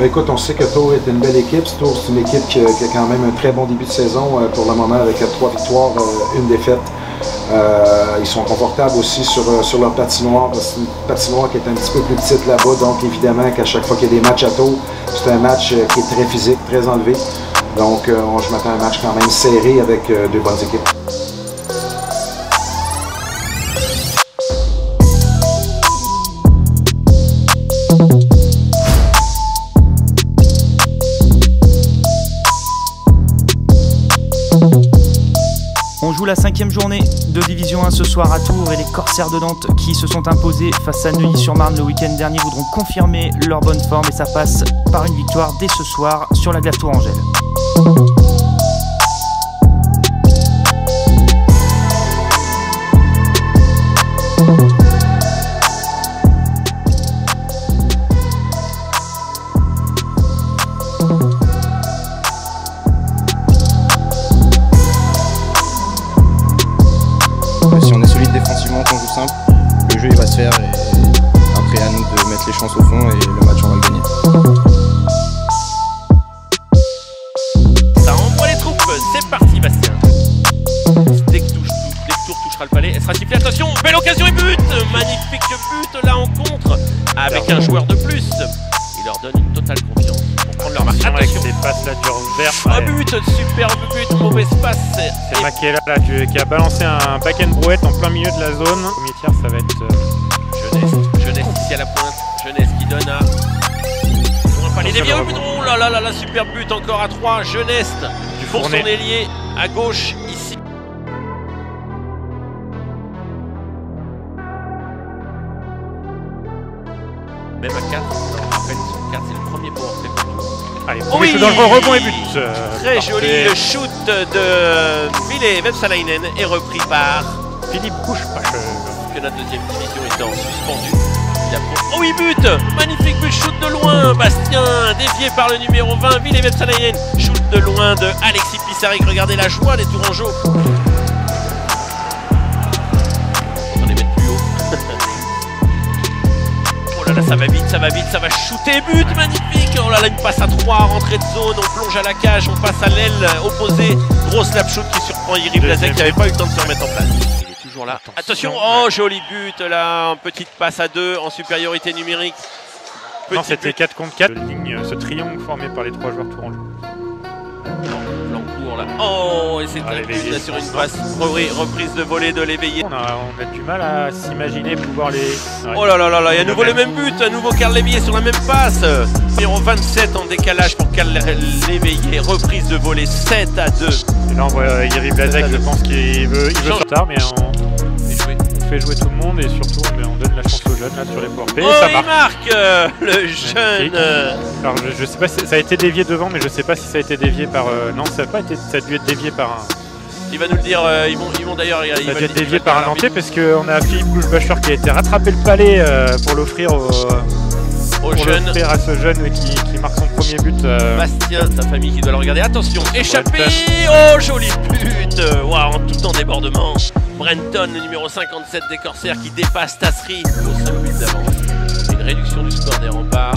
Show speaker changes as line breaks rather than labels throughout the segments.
Ben écoute, on sait que Tours est une belle équipe. Tours, c'est une équipe qui a quand même un très bon début de saison pour le moment avec 3 victoires, 1 défaite. Ils sont confortables aussi sur leur patinoire. C'est une patinoire qui est un petit peu plus petite là-bas, donc évidemment qu'à chaque fois qu'il y a des matchs à Tours, c'est un match qui est très physique, très enlevé. Donc je m'attends à un match quand même serré avec 2 bonnes équipes.
On joue la 5e journée de Division 1 ce soir à Tours et les Corsaires de Nantes qui se sont imposés face à Neuilly-sur-Marne le week-end dernier voudront confirmer leur bonne forme et ça passe par une victoire dès ce soir sur la glace tourangelle.
Si on est solide défensivement, qu'on joue simple, le jeu il va se faire et après à nous de mettre les chances au fond et le match on va le gagner.
Ça envoie les troupes, c'est parti Bastien. Dès que Tours touchera le palais, elle sera sifflée, attention, belle occasion et but. Magnifique but là en contre avec un joueur de plus. Il leur donne une totale confiance pour prendre leur marque.
Avec ces passes là du revers.
Un but, superbe but, mauvaise passe.
C'est Makela là qui a balancé un back and brouette en plein milieu de la zone. Premier tiers ça va être
Jeunesse ici à la pointe. Jeunesse qui donne à. On va pas les dévier. Oh là là là là, super but encore à 3. Jeunesse pour son ailier à gauche ici. Même à 4. Rappelle, 4 c'est le premier pour entrer.
Allez, oui, dans le rebond et but.
Très joli, le shoot de Ville Vepsalainen est repris par
Philippe Couche-Pache.
Que la 2e division étant suspendue. Oh oui, but. Magnifique but, shoot de loin. Bastien, dévié par le numéro 20, Ville Vepsalainen. Shoot de loin de Alexis Pissaric. Regardez la joie des Tourangeaux. On va les mettre plus haut. Oh là là, ça va vite, ça va vite, ça va shooter, but, magnifique. Oh là là, une passe à 3, rentrée de zone, on plonge à la cage, on passe à l'aile opposée. Grosse slap shoot qui surprend Iri Blazek qui n'avait pas eu le temps de se remettre en place. Il est toujours là. Attention, oh joli but là, petite passe à 2 en supériorité numérique.
Non, c'était 4 contre 4. Ce triangle formé par les 3 joueurs tourangeaux.
Plan court là. Oh, et c'est un but sur une passe. Reprise de volée de l'éveillé.
On a du mal à s'imaginer pouvoir les.
Ouais. Oh là là là là, il y a à nouveau le même but. À nouveau Karl Léveillé sur la même passe. Numéro 27 en décalage pour Karl Léveillé. Reprise de volée 7 à 2.
Et là on voit Iri Blazek, je pense qu'il veut tard, mais on fait jouer tout le monde et surtout on donne la chance aux jeunes là sur les powerplay.
Oh, ça marque le jeune.
Alors je sais pas si ça a été dévié devant, mais je sais pas si ça a été dévié par. Non, ça a pas été. Ça a dû être dévié par un.
Il va nous le dire. Ils vont d'ailleurs.
Ça a dû être dévié par un Nantais parce qu'on a Philippe Couche-Bacher qui a été rattrapé le palais pour l'offrir à ce jeune qui marque son premier but.
Bastien, sa famille qui doit le regarder. Attention, échappé. Oh, joli but. Waouh, tout en débordement. Brenton, le numéro 57 des Corsaires qui dépasse Tassri au 5 buts d'avance. Une réduction du score des remparts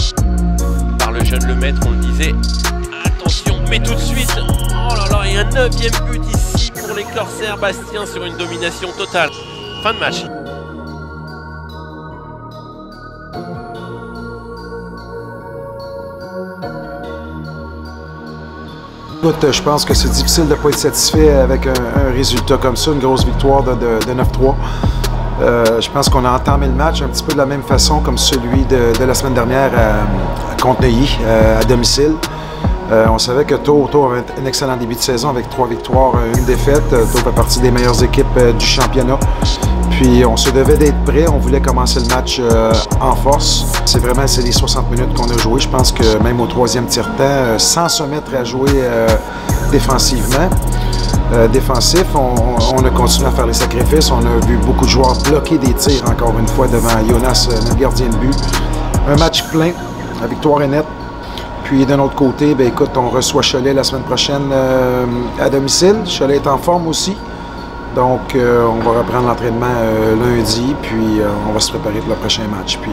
par le jeune Lemaître, on le disait. Attention, mais tout de suite. Oh là là, et un 9e but ici pour les Corsaires. Bastien sur une domination totale. Fin de match.
Écoute, je pense que c'est difficile de ne pas être satisfait avec un résultat comme ça, une grosse victoire de 9-3. Je pense qu'on a entamé le match un petit peu de la même façon comme celui de la semaine dernière contre Neuilly, à domicile. On savait que Tours avait un excellent début de saison avec 3 victoires, 1 défaite. Tours fait partie des meilleures équipes du championnat. Puis on se devait d'être prêt, on voulait commencer le match en force. C'est les 60 minutes qu'on a joué. Je pense que même au 3e tiers-temps, sans se mettre à jouer défensivement, on a continué à faire les sacrifices. On a vu beaucoup de joueurs bloquer des tirs encore une fois devant Jonas, notre gardien de but. Un match plein, la victoire est nette. Puis d'un autre côté, ben, écoute, on reçoit Cholet la semaine prochaine à domicile. Cholet est en forme aussi. Donc, on va reprendre l'entraînement lundi, puis on va se préparer pour le prochain match. Puis,